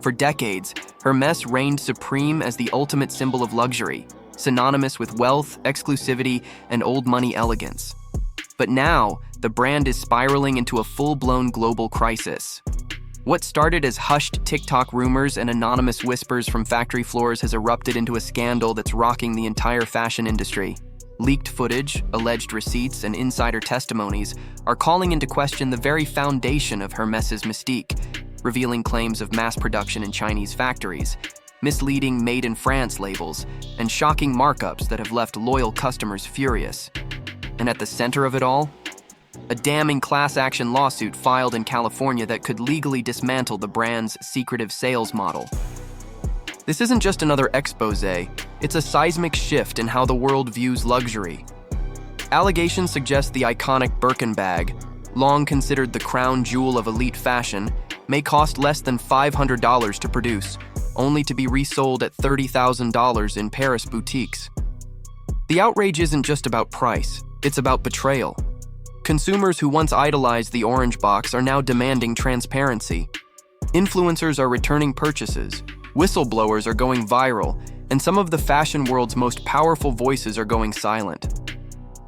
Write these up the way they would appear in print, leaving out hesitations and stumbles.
For decades, Hermès reigned supreme as the ultimate symbol of luxury, synonymous with wealth, exclusivity, and old money elegance. But now, the brand is spiraling into a full-blown global crisis. What started as hushed TikTok rumors and anonymous whispers from factory floors has erupted into a scandal that's rocking the entire fashion industry. Leaked footage, alleged receipts, and insider testimonies are calling into question the very foundation of Hermès' mystique, revealing claims of mass production in Chinese factories, misleading Made in France labels, and shocking markups that have left loyal customers furious. And at the center of it all, a damning class action lawsuit filed in California that could legally dismantle the brand's secretive sales model. This isn't just another expose, it's a seismic shift in how the world views luxury. Allegations suggest the iconic Birkin bag, long considered the crown jewel of elite fashion, may cost less than $500 to produce, only to be resold at $30,000 in Paris boutiques. The outrage isn't just about price, it's about betrayal. Consumers who once idolized the orange box are now demanding transparency. Influencers are returning purchases, whistleblowers are going viral, and some of the fashion world's most powerful voices are going silent.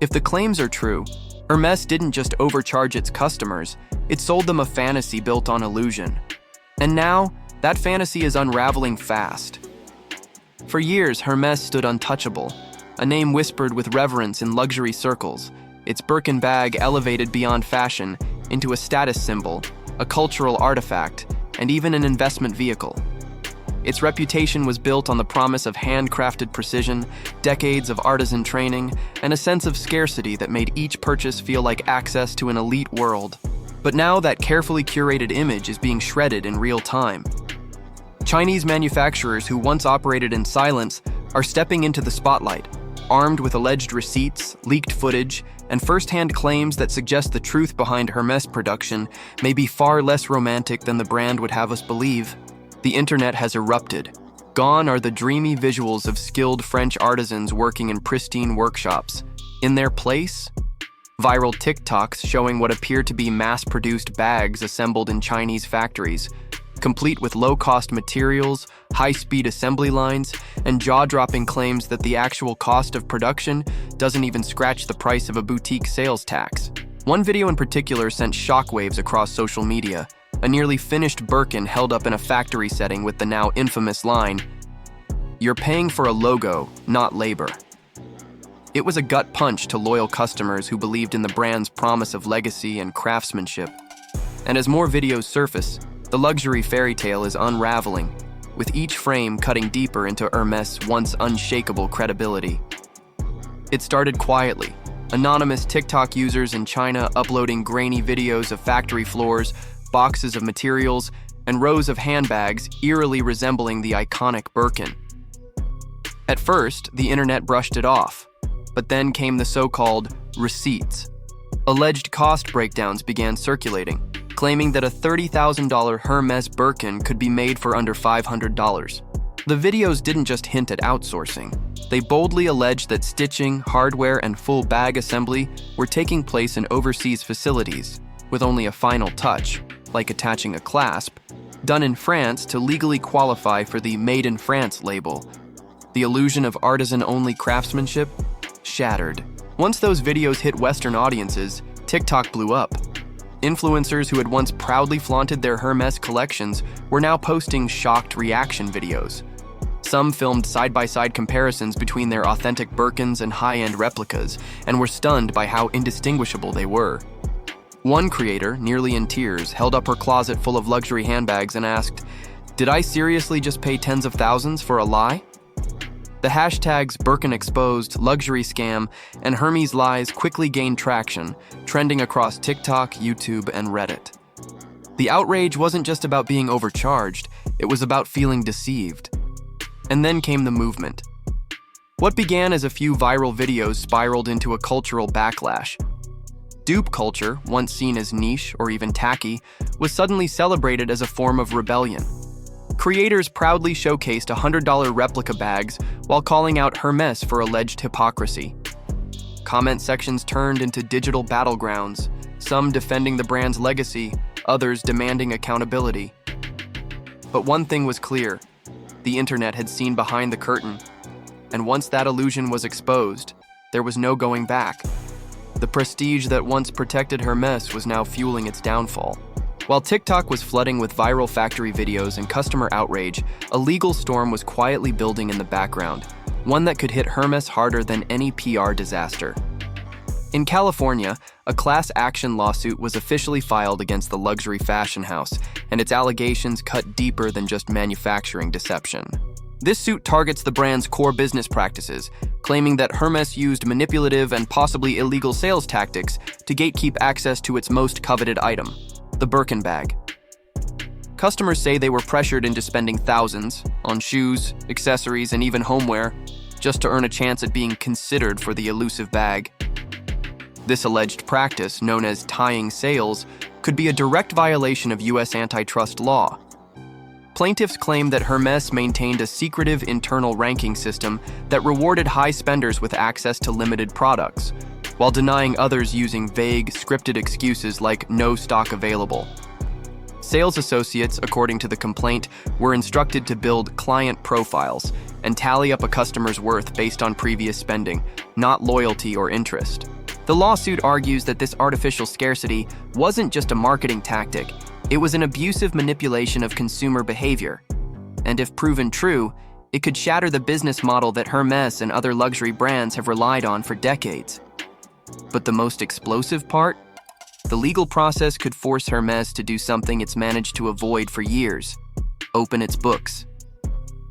If the claims are true, Hermès didn't just overcharge its customers, it sold them a fantasy built on illusion. And now, that fantasy is unraveling fast. For years, Hermès stood untouchable, a name whispered with reverence in luxury circles, its Birkin bag elevated beyond fashion into a status symbol, a cultural artifact, and even an investment vehicle. Its reputation was built on the promise of handcrafted precision, decades of artisan training, and a sense of scarcity that made each purchase feel like access to an elite world. But now that carefully curated image is being shredded in real time. Chinese manufacturers who once operated in silence are stepping into the spotlight, armed with alleged receipts, leaked footage, and first-hand claims that suggest the truth behind Hermès production may be far less romantic than the brand would have us believe. The internet has erupted. Gone are the dreamy visuals of skilled French artisans working in pristine workshops. In their place, viral TikToks showing what appear to be mass-produced bags assembled in Chinese factories, complete with low-cost materials, high-speed assembly lines, and jaw-dropping claims that the actual cost of production doesn't even scratch the price of a boutique sales tax. One video in particular sent shockwaves across social media, a nearly finished Birkin held up in a factory setting with the now infamous line, "You're paying for a logo, not labor." It was a gut punch to loyal customers who believed in the brand's promise of legacy and craftsmanship. And as more videos surface, the luxury fairy tale is unraveling, with each frame cutting deeper into Hermès' once unshakable credibility. It started quietly, anonymous TikTok users in China uploading grainy videos of factory floors, boxes of materials, and rows of handbags eerily resembling the iconic Birkin. At first, the internet brushed it off, but then came the so-called receipts. Alleged cost breakdowns began circulating, claiming that a $30,000 Hermès Birkin could be made for under $500. The videos didn't just hint at outsourcing. They boldly alleged that stitching, hardware, and full bag assembly were taking place in overseas facilities, with only a final touch, like attaching a clasp, done in France to legally qualify for the Made in France label. The illusion of artisan-only craftsmanship shattered. Once those videos hit Western audiences, TikTok blew up. Influencers who had once proudly flaunted their Hermès collections were now posting shocked reaction videos. Some filmed side-by-side comparisons between their authentic Birkins and high-end replicas, and were stunned by how indistinguishable they were. One creator, nearly in tears, held up her closet full of luxury handbags and asked, "Did I seriously just pay tens of thousands for a lie?" The hashtags Birkin Exposed, Luxury Scam, and Hermes Lies quickly gained traction, trending across TikTok, YouTube, and Reddit. The outrage wasn't just about being overcharged, it was about feeling deceived. And then came the movement. What began as a few viral videos spiraled into a cultural backlash. Dupe culture, once seen as niche or even tacky, was suddenly celebrated as a form of rebellion. Creators proudly showcased $100 replica bags while calling out Hermès for alleged hypocrisy. Comment sections turned into digital battlegrounds, some defending the brand's legacy, others demanding accountability. But one thing was clear: the internet had seen behind the curtain, and once that illusion was exposed, there was no going back. The prestige that once protected Hermès was now fueling its downfall. While TikTok was flooding with viral factory videos and customer outrage, a legal storm was quietly building in the background, one that could hit Hermès harder than any PR disaster. In California, a class action lawsuit was officially filed against the luxury fashion house, and its allegations cut deeper than just manufacturing deception. This suit targets the brand's core business practices, claiming that Hermès used manipulative and possibly illegal sales tactics to gatekeep access to its most coveted item, the Birkin bag. Customers say they were pressured into spending thousands on shoes, accessories, and even homeware just to earn a chance at being considered for the elusive bag. This alleged practice, known as tying sales, could be a direct violation of U.S. antitrust law. Plaintiffs claim that Hermès maintained a secretive internal ranking system that rewarded high spenders with access to limited products, while denying others using vague, scripted excuses like "no stock available." Sales associates, according to the complaint, were instructed to build client profiles and tally up a customer's worth based on previous spending, not loyalty or interest. The lawsuit argues that this artificial scarcity wasn't just a marketing tactic, it was an abusive manipulation of consumer behavior. And if proven true, it could shatter the business model that Hermès and other luxury brands have relied on for decades. But the most explosive part? The legal process could force Hermès to do something it's managed to avoid for years: open its books.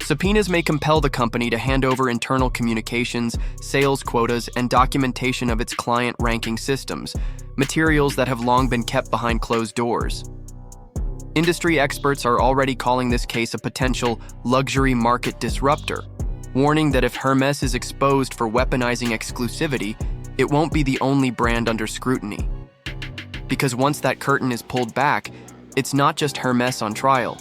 Subpoenas may compel the company to hand over internal communications, sales quotas, and documentation of its client ranking systems, materials that have long been kept behind closed doors. Industry experts are already calling this case a potential luxury market disruptor, warning that if Hermès is exposed for weaponizing exclusivity, it won't be the only brand under scrutiny. Because once that curtain is pulled back, it's not just Hermès on trial.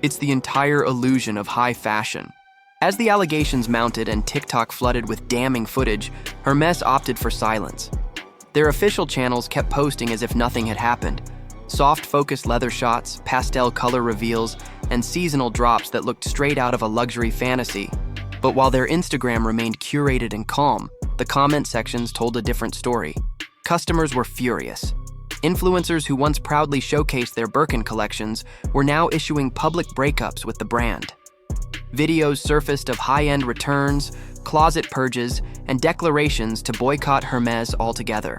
It's the entire illusion of high fashion. As the allegations mounted and TikTok flooded with damning footage, Hermès opted for silence. Their official channels kept posting as if nothing had happened. Soft focused leather shots, pastel color reveals, and seasonal drops that looked straight out of a luxury fantasy. But while their Instagram remained curated and calm, the comment sections told a different story. Customers were furious. Influencers who once proudly showcased their Birkin collections were now issuing public breakups with the brand. Videos surfaced of high-end returns, closet purges, and declarations to boycott Hermès altogether.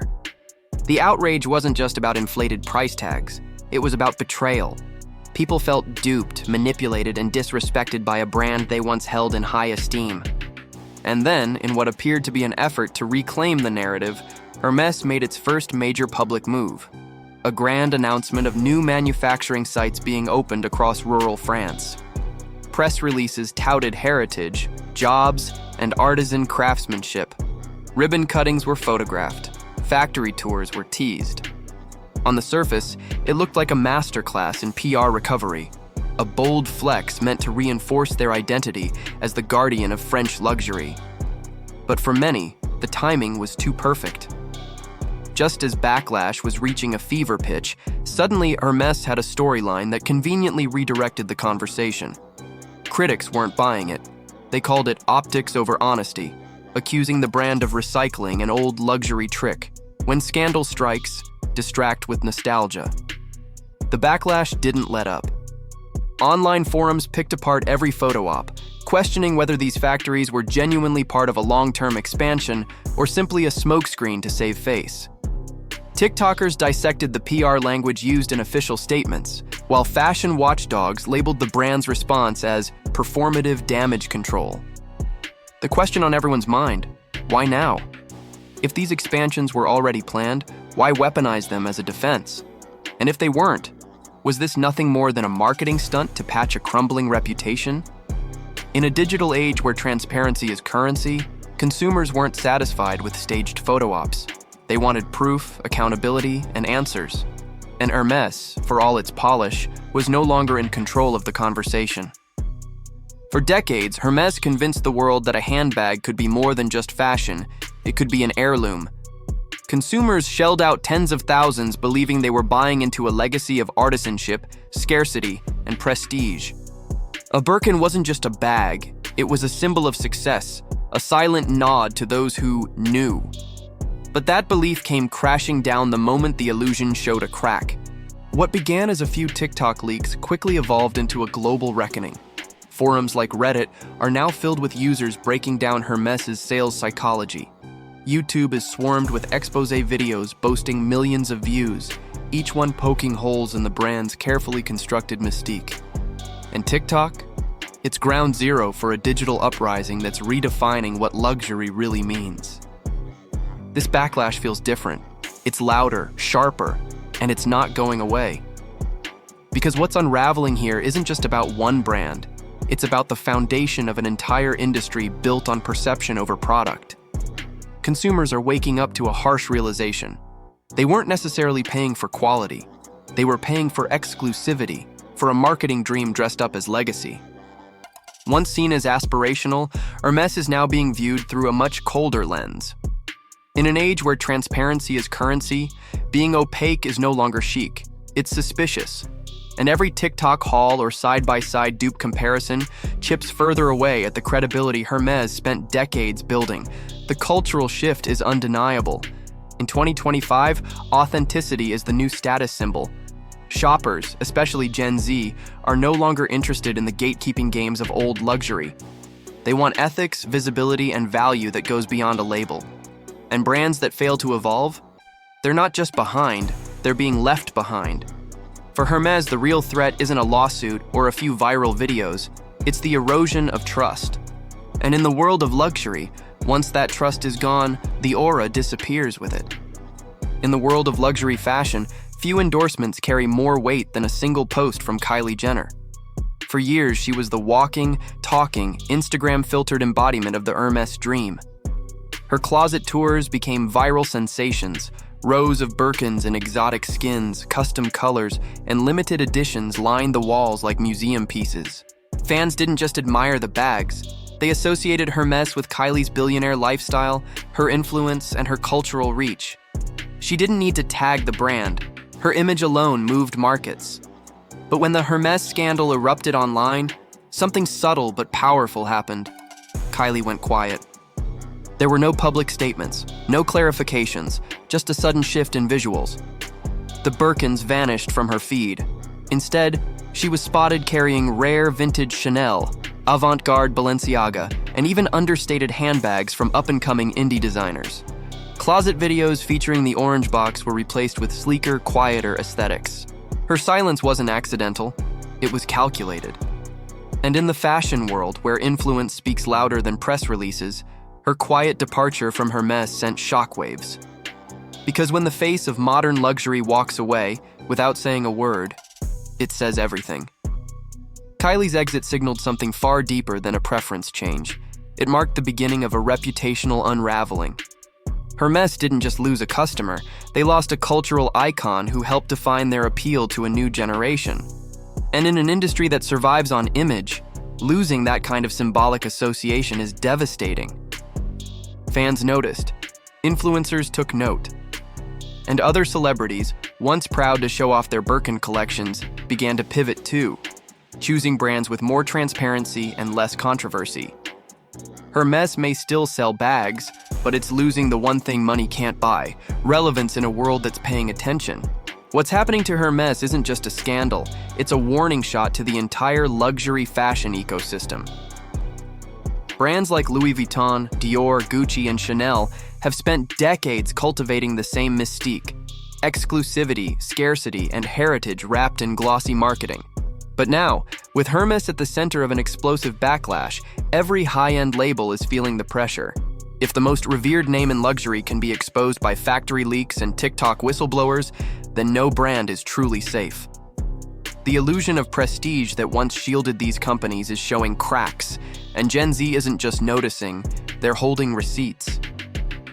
The outrage wasn't just about inflated price tags. It was about betrayal. People felt duped, manipulated, and disrespected by a brand they once held in high esteem. And then, in what appeared to be an effort to reclaim the narrative, Hermès made its first major public move: a grand announcement of new manufacturing sites being opened across rural France. Press releases touted heritage, jobs, and artisan craftsmanship. Ribbon cuttings were photographed. Factory tours were teased. On the surface, it looked like a masterclass in PR recovery, a bold flex meant to reinforce their identity as the guardian of French luxury. But for many, the timing was too perfect. Just as Backlash was reaching a fever pitch, suddenly Hermès had a storyline that conveniently redirected the conversation. Critics weren't buying it. They called it optics over honesty, accusing the brand of recycling an old luxury trick. When scandal strikes, distract with nostalgia. The backlash didn't let up. Online forums picked apart every photo op, questioning whether these factories were genuinely part of a long-term expansion or simply a smokescreen to save face. TikTokers dissected the PR language used in official statements, while fashion watchdogs labeled the brand's response as performative damage control. The question on everyone's mind: why now? If these expansions were already planned, why weaponize them as a defense? And if they weren't, was this nothing more than a marketing stunt to patch a crumbling reputation? In a digital age where transparency is currency, consumers weren't satisfied with staged photo ops. They wanted proof, accountability, and answers. And Hermès, for all its polish, was no longer in control of the conversation. For decades, Hermès convinced the world that a handbag could be more than just fashion. It could be an heirloom. Consumers shelled out tens of thousands believing they were buying into a legacy of artisanship, scarcity, and prestige. A Birkin wasn't just a bag, it was a symbol of success, a silent nod to those who knew. But that belief came crashing down the moment the illusion showed a crack. What began as a few TikTok leaks quickly evolved into a global reckoning. Forums like Reddit are now filled with users breaking down Hermès' sales psychology. YouTube is swarmed with expose videos boasting millions of views, each one poking holes in the brand's carefully constructed mystique. And TikTok? It's ground zero for a digital uprising that's redefining what luxury really means. This backlash feels different. It's louder, sharper, and it's not going away. Because what's unraveling here isn't just about one brand, it's about the foundation of an entire industry built on perception over product. Consumers are waking up to a harsh realization. They weren't necessarily paying for quality. They were paying for exclusivity, for a marketing dream dressed up as legacy. Once seen as aspirational, Hermès is now being viewed through a much colder lens. In an age where transparency is currency, being opaque is no longer chic. It's suspicious. And every TikTok haul or side-by-side dupe comparison chips further away at the credibility Hermès spent decades building. The cultural shift is undeniable. In 2025, authenticity is the new status symbol. Shoppers, especially Gen Z, are no longer interested in the gatekeeping games of old luxury. They want ethics, visibility, and value that goes beyond a label. And brands that fail to evolve? They're not just behind, they're being left behind. For Hermès, the real threat isn't a lawsuit or a few viral videos, it's the erosion of trust. And in the world of luxury, once that trust is gone, the aura disappears with it. In the world of luxury fashion, few endorsements carry more weight than a single post from Kylie Jenner. For years, she was the walking, talking, Instagram-filtered embodiment of the Hermès dream. Her closet tours became viral sensations, rows of Birkins in exotic skins, custom colors, and limited editions lined the walls like museum pieces. Fans didn't just admire the bags, they associated Hermès with Kylie's billionaire lifestyle, her influence, and her cultural reach. She didn't need to tag the brand. Her image alone moved markets. But when the Hermès scandal erupted online, something subtle but powerful happened. Kylie went quiet. There were no public statements, no clarifications, just a sudden shift in visuals. The Birkins vanished from her feed. Instead, she was spotted carrying rare vintage Chanel, avant-garde Balenciaga, and even understated handbags from up-and-coming indie designers. Closet videos featuring the orange box were replaced with sleeker, quieter aesthetics. Her silence wasn't accidental, it was calculated. And in the fashion world, where influence speaks louder than press releases, her quiet departure from Hermès sent shockwaves. Because when the face of modern luxury walks away, without saying a word, it says everything. Kylie's exit signaled something far deeper than a preference change. It marked the beginning of a reputational unraveling. Hermès didn't just lose a customer, they lost a cultural icon who helped define their appeal to a new generation. And in an industry that survives on image, losing that kind of symbolic association is devastating. Fans noticed, influencers took note, and other celebrities, once proud to show off their Birkin collections, began to pivot too, choosing brands with more transparency and less controversy. Hermès may still sell bags, but it's losing the one thing money can't buy, relevance in a world that's paying attention. What's happening to Hermès isn't just a scandal, it's a warning shot to the entire luxury fashion ecosystem. Brands like Louis Vuitton, Dior, Gucci, and Chanel have spent decades cultivating the same mystique, exclusivity, scarcity, and heritage wrapped in glossy marketing. But now, with Hermès at the center of an explosive backlash, every high-end label is feeling the pressure. If the most revered name in luxury can be exposed by factory leaks and TikTok whistleblowers, then no brand is truly safe. The illusion of prestige that once shielded these companies is showing cracks, and Gen Z isn't just noticing, they're holding receipts.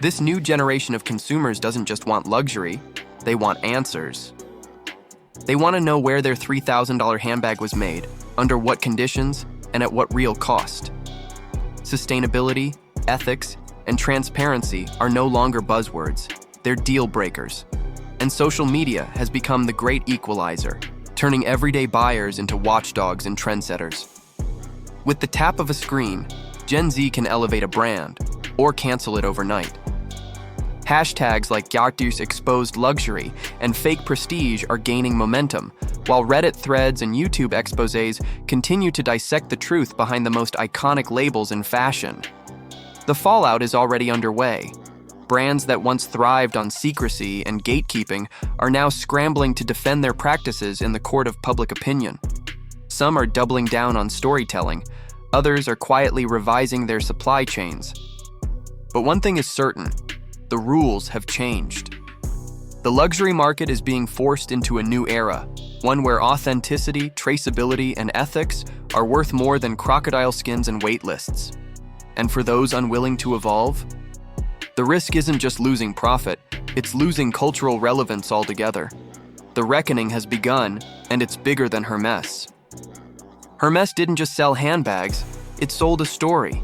This new generation of consumers doesn't just want luxury, they want answers. They want to know where their $3,000 handbag was made, under what conditions, and at what real cost. Sustainability, ethics, and transparency are no longer buzzwords, they're deal breakers. And social media has become the great equalizer, turning everyday buyers into watchdogs and trendsetters. With the tap of a screen, Gen Z can elevate a brand or cancel it overnight. Hashtags like Yartus exposed luxury and fake prestige are gaining momentum, while Reddit threads and YouTube exposés continue to dissect the truth behind the most iconic labels in fashion. The fallout is already underway. Brands that once thrived on secrecy and gatekeeping are now scrambling to defend their practices in the court of public opinion. Some are doubling down on storytelling, others are quietly revising their supply chains. But one thing is certain, the rules have changed. The luxury market is being forced into a new era, one where authenticity, traceability, and ethics are worth more than crocodile skins and wait lists. And for those unwilling to evolve, the risk isn't just losing profit, it's losing cultural relevance altogether. The reckoning has begun, and it's bigger than Hermès. Hermès didn't just sell handbags, it sold a story.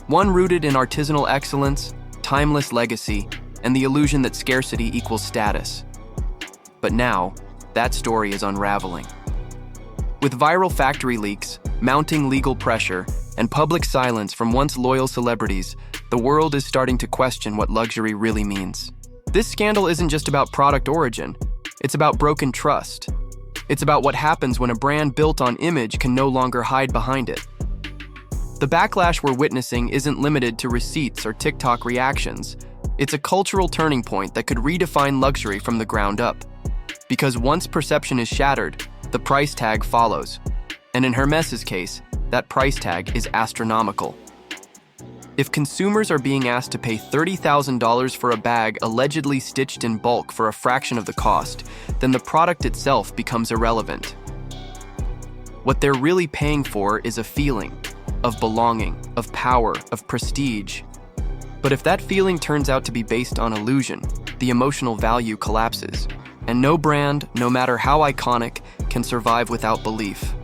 One rooted in artisanal excellence, timeless legacy, and the illusion that scarcity equals status. But now, that story is unraveling. With viral factory leaks, mounting legal pressure, and public silence from once loyal celebrities, the world is starting to question what luxury really means. This scandal isn't just about product origin, it's about broken trust. It's about what happens when a brand built on image can no longer hide behind it. The backlash we're witnessing isn't limited to receipts or TikTok reactions. It's a cultural turning point that could redefine luxury from the ground up. Because once perception is shattered, the price tag follows. And in Hermès' case, that price tag is astronomical. If consumers are being asked to pay $30,000 for a bag allegedly stitched in bulk for a fraction of the cost, then the product itself becomes irrelevant. What they're really paying for is a feeling of belonging, of power, of prestige. But if that feeling turns out to be based on illusion, the emotional value collapses. And no brand, no matter how iconic, can survive without belief.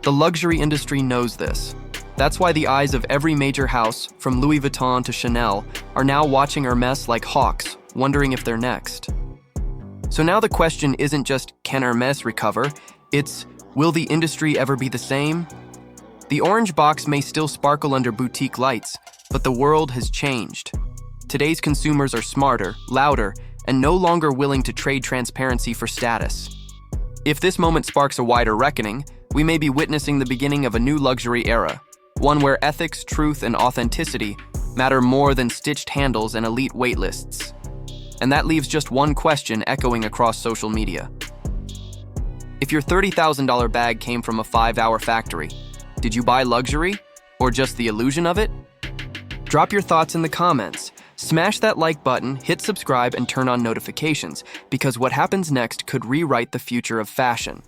The luxury industry knows this. That's why the eyes of every major house, from Louis Vuitton to Chanel, are now watching Hermès like hawks, wondering if they're next. So now the question isn't just, can Hermès recover? It's, will the industry ever be the same? The orange box may still sparkle under boutique lights, but the world has changed. Today's consumers are smarter, louder, and no longer willing to trade transparency for status. If this moment sparks a wider reckoning, we may be witnessing the beginning of a new luxury era, one where ethics, truth, and authenticity matter more than stitched handles and elite waitlists. And that leaves just one question echoing across social media. If your $30,000 bag came from a 5-hour factory, did you buy luxury or just the illusion of it? Drop your thoughts in the comments. Smash that like button, hit subscribe, and turn on notifications, because what happens next could rewrite the future of fashion.